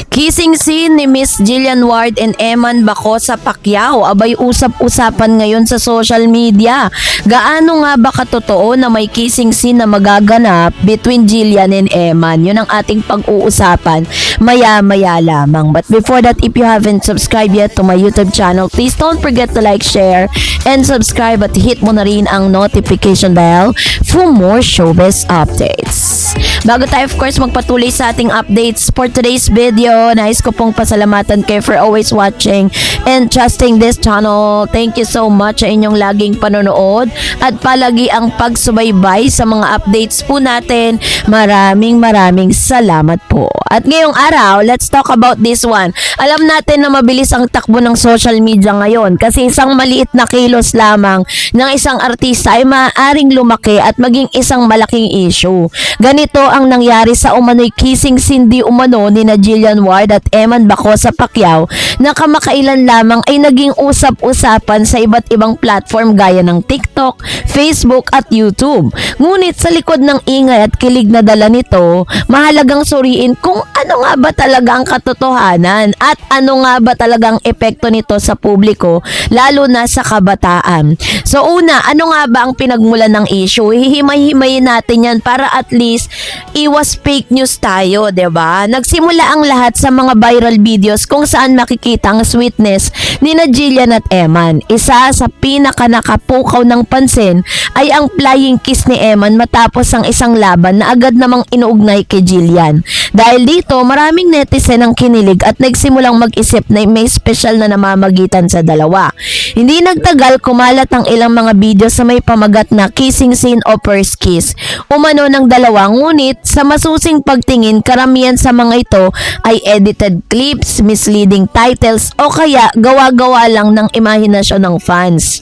Kissing scene ni Miss Jillian Ward and Eman Baco sa Pacquiao. Abay usap-usapan ngayon sa social media. Gaano nga ba katotoo na may kissing scene na magaganap between Jillian and Eman? Yun ang ating pag-uusapan maya-maya lamang. But before that, if you haven't subscribed yet to my YouTube channel, please don't forget to like, share, and subscribe at hit mo na rin ang notification bell for more showbiz updates. Bago tayo of course magpatuloy sa ating updates for today's video, nais ko pong pasalamatan kayo for always watching and trusting this channel. Thank you so much sa inyong laging panonood at palagi ang pagsubaybay sa mga updates po natin. Maraming salamat po. At ngayong araw, let's talk about this one. Alam natin na mabilis ang takbo ng social media ngayon kasi isang maliit na kilos lamang ng isang artista ay maaaring lumaki at maging isang malaking issue. Ganito ang nangyari sa umano'y kissing scene di umano ni na Jillian Ward at Eman Baco sa Pacquiao na kamakailan lamang ay naging usap-usapan sa iba't ibang platform gaya ng TikTok, Facebook at YouTube. Ngunit sa likod ng ingay at kilig na dala nito, mahalagang suriin kung ano nga ba talaga ang katotohanan at ano nga ba talagang epekto nito sa publiko, lalo na sa kabataan. So una, ano nga ba ang pinagmulan ng issue? Hihimay-himayin natin yan para at least iwas fake news tayo, 'di ba? Nagsimula ang lahat sa mga viral videos kung saan makikita ang sweetness ni na Jillian at Eman. Isa sa pinaka nakapukaw ng pansin ay ang flying kiss ni Eman matapos ang isang laban na agad namang inuugnay kay Jillian. Dahil dito, maraming netizen ang kinilig at nagsimulang mag-isip na may special na namamagitan sa dalawa. Hindi nagtagal, kumalat ang ilang mga video sa may pamagat na kissing scene o first kiss umano ng dalawa, ngunit sa masusing pagtingin, karamihan sa mga ito ay edited clips, misleading titles o kaya gawa-gawa lang ng imahinasyon ng fans.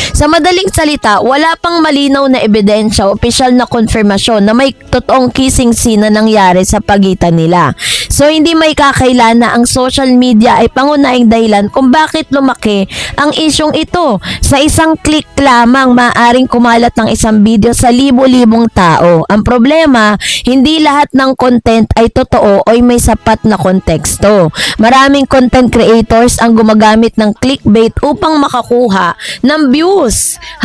Sa madaling salita, wala pang malinaw na ebidensya o opisyal na konfirmasyon na may totoong kissing scene na nangyari sa pagitan nila. So hindi may kakaila na ang social media ay pangunahing dahilan kung bakit lumaki ang isyong ito. Sa isang click lamang, maaaring kumalat ng isang video sa libo-libong tao. Ang problema, hindi lahat ng content ay totoo o may sapat na konteksto. Maraming content creators ang gumagamit ng clickbait upang makakuha ng views.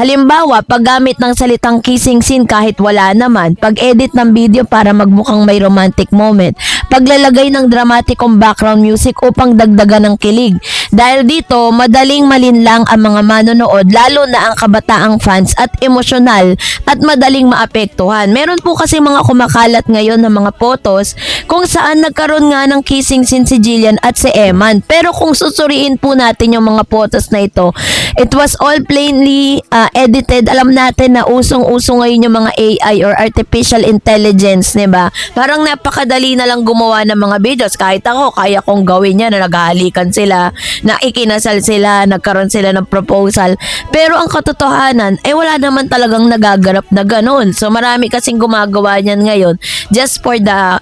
Halimbawa, paggamit ng salitang kissing scene kahit wala naman, pag-edit ng video para magmukhang may romantic moment, paglalagay ng dramatikong background music upang dagdagan ng kilig. Dahil dito, madaling malinlang ang mga manonood, lalo na ang kabataang fans at emosyonal at madaling maapektuhan. Meron po kasi mga kumakalat ngayon ng mga photos kung saan nagkaroon nga ng kissing scene si Jillian at si Eman. Pero kung susuriin po natin yung mga photos na ito, it was all plainly edited. Alam natin na usong-uso ngayon yung mga AI or artificial intelligence, diba? Parang napakadali na lang gumawa ng mga videos. Kahit ako, kaya kong gawin yan na naghahalikan sila, na ikinasal sila, nagkaroon sila ng proposal. Pero ang katotohanan, wala naman talagang nagaganap na ganun. So marami kasing gumagawa niyan ngayon just for the,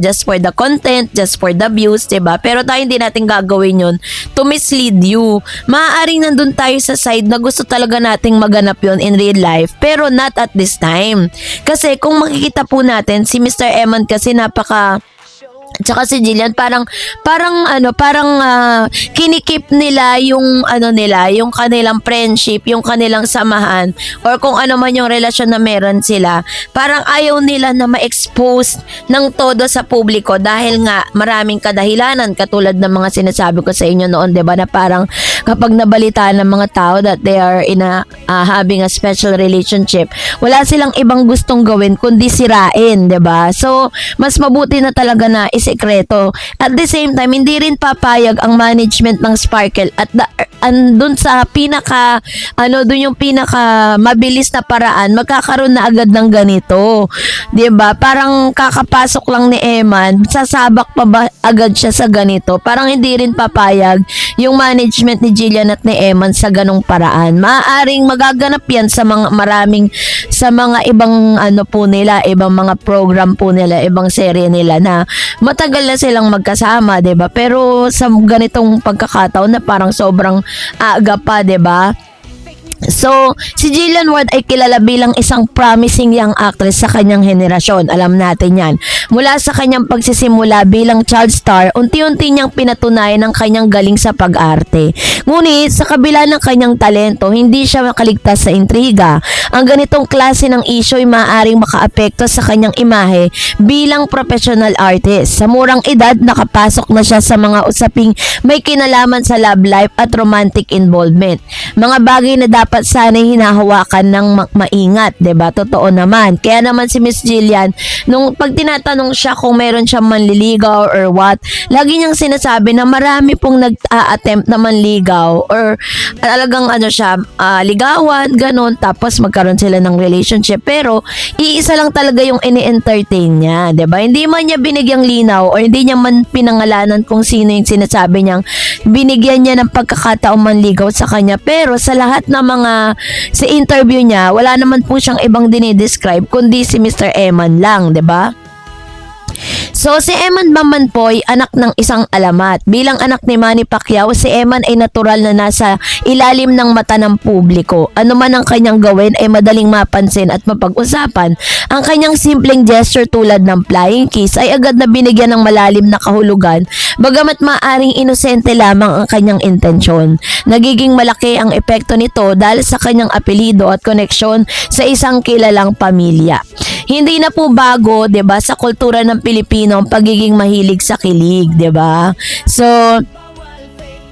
just for the content, just for the views, diba? Pero tayo hindi natin gagawin yun to mislead you. Maaaring nandun tayo sa side na gusto talaga nating maganap yun in real life, pero not at this time. Kasi kung makikita po natin, si Mr. Eman kasi tsaka si Jillian parang kinikip nila yung yung kanilang friendship, yung kanilang samahan or kung ano man yung relasyon na meron sila. Parang ayaw nila na ma-expose ng todo sa publiko dahil nga maraming kadahilanan katulad ng mga sinasabi ko sa inyo noon, 'di ba, na parang kapag nabalitaan ng mga tao that they are in having a special relationship, wala silang ibang gustong gawin kundi sirain, 'di ba? So mas mabuti na talaga na sekreto. At the same time, hindi rin papayag ang management ng Sparkle at dun sa dun yung pinaka mabilis na paraan, magkakaroon na agad ng ganito. 'Di ba? Parang kakapasok lang ni Eman, sasabak pa ba agad siya sa ganito? Parang hindi rin papayag yung management ni Jillian at ni Eman sa ganong paraan. Maaaring magaganap yan sa mga ibang po nila, ibang mga program po nila, ibang serye nila na matagal na silang magkasama, 'di ba? Pero sa ganitong pagkakataon na parang sobrang aga pa, 'di ba? So, si Jillian Ward ay kilala bilang isang promising young actress sa kanyang henerasyon. Alam natin yan. Mula sa kanyang pagsisimula bilang child star, unti-unti niyang pinatunayan ang kanyang galing sa pag-arte. Ngunit, sa kabila ng kanyang talento, hindi siya makaligtas sa intriga. Ang ganitong klase ng issue ay maaaring makaapekto sa kanyang imahe bilang professional artist. Sa murang edad, nakapasok na siya sa mga usaping may kinalaman sa love life at romantic involvement. Mga bagay na dapat sana'y hinahawakan ng maingat, 'di ba? Totoo naman. Kaya naman si Miss Jillian, nung pag tinatanong siya kung meron siyang manliligaw or what, lagi niyang sinasabi na marami pong nag-attempt na manligaw or talagang ligawan, ganun, tapos magkaroon sila ng relationship. Pero iisa lang talaga yung ini-entertain niya, 'di ba? Hindi man niya binigyang linaw or hindi niya man pinangalanan kung sino yung sinasabi niyang binigyan niya ng pagkakataong manligaw sa kanya. Pero sa lahat ng sa interview niya, wala naman po siyang ibang dinidescribe kundi si Mr. Eman lang, 'di ba? So, si Eman Baman po ay anak ng isang alamat. Bilang anak ni Manny Pacquiao, si Eman ay natural na nasa ilalim ng mata ng publiko. Ano man ang kanyang gawin ay madaling mapansin at mapag-usapan. Ang kanyang simpleng gesture tulad ng flying kiss ay agad na binigyan ng malalim na kahulugan, bagamat maaring inosente lamang ang kanyang intensyon. Nagiging malaki ang epekto nito dahil sa kanyang apelido at koneksyon sa isang kilalang pamilya. Hindi na po bago, 'di ba, sa kultura ng Pilipino ang pagiging mahilig sa kilig, 'di ba? So,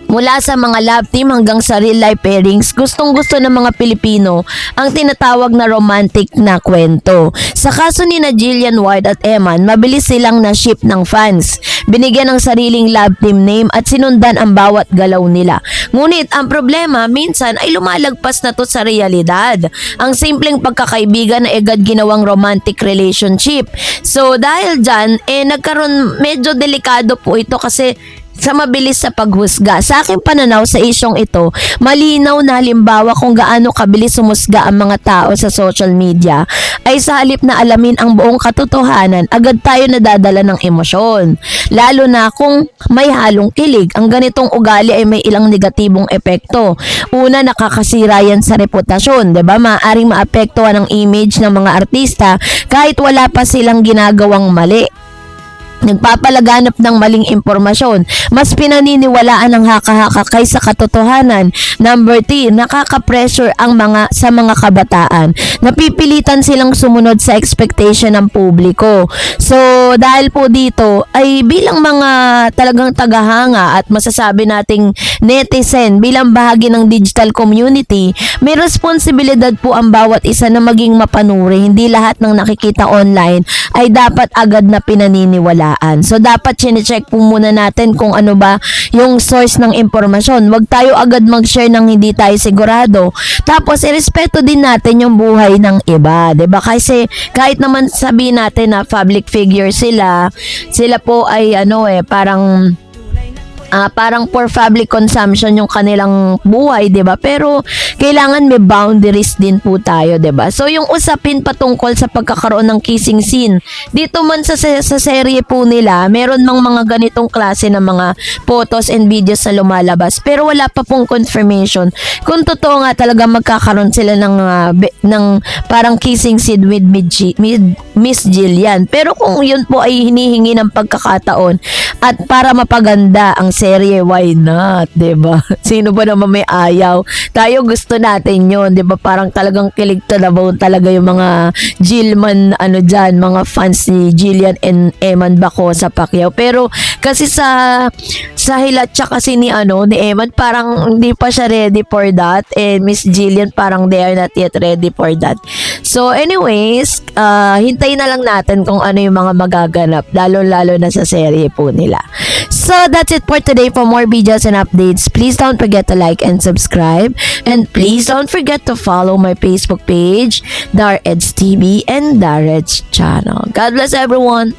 mula sa mga love team hanggang sa real life pairings, gustong-gusto ng mga Pilipino ang tinatawag na romantic na kwento. Sa kaso ni Jillian Ward at Eman, mabilis silang na-ship ng fans. Binigyan ng sariling love team name at sinundan ang bawat galaw nila. Ngunit ang problema, minsan ay lumalagpas na to sa realidad. Ang simpleng pagkakaibigan ay agad ginawang romantic relationship. So dahil dyan, nagkaroon medyo delikado po ito kasi sa mabilis sa paghusga. Sa aking pananaw sa isyong ito, malinaw na halimbawa kung gaano kabilis humusga ang mga tao sa social media ay sa halip na alamin ang buong katotohanan, agad tayo nadadala ng emosyon. Lalo na kung may halong kilig, ang ganitong ugali ay may ilang negatibong epekto. Una, nakakasira yan sa reputasyon, 'di ba? Maaaring maapektuhan ang image ng mga artista kahit wala pa silang ginagawang mali. Nagpapalaganap ng maling impormasyon. Mas pinaniniwalaan ng haka-haka kaysa katotohanan. Number 3, nakaka-pressure sa mga kabataan. Napipilitan silang sumunod sa expectation ng publiko. So, dahil po dito, ay bilang mga talagang tagahanga at masasabi nating netizen, bilang bahagi ng digital community, may responsibilidad po ang bawat isa na maging mapanuri. Hindi lahat ng nakikita online ay dapat agad na pinaniniwalaan. So, dapat chinecheck po muna natin kung ano ba yung source ng impormasyon. Huwag tayo agad mag-share ng hindi tayo sigurado. Tapos, irespeto din natin yung buhay ng iba. 'Di ba? Kasi, kahit naman sabihin natin na public figure sila po ay parang for public consumption yung kanilang buhay, 'di ba? Pero kailangan may boundaries din po tayo, 'di ba? So yung usapin patungkol sa pagkakaroon ng kissing scene, dito man sa serye po nila, meron mang mga ganitong klase ng mga photos and videos na lumalabas. Pero wala pa pong confirmation kung totoo nga talaga magkakaroon sila ng parang kissing scene with Miss Jillian. Pero kung yun po ay hinihingi ng pagkakataon at para mapaganda ang serye, why not, 'di ba? Sino ba naman may ayaw? Tayo gusto natin 'yon, 'di ba? Parang talagang kilig to the bone talaga yung mga Jillman mga fans ni Jillian and Eman Baco sa Pacquiao. Pero kasi sa hilatsa kasi ni Eman, parang hindi pa siya ready for that, and Miss Jillian parang they are not yet ready for that. So anyways, hintayin na lang natin kung ano yung mga magaganap, lalo na sa serye po nila. So that's it for today. For more videos and updates, please don't forget to like and subscribe, and please don't forget to follow my Facebook page, Dar Eds TV and Dar Eds channel. God bless everyone.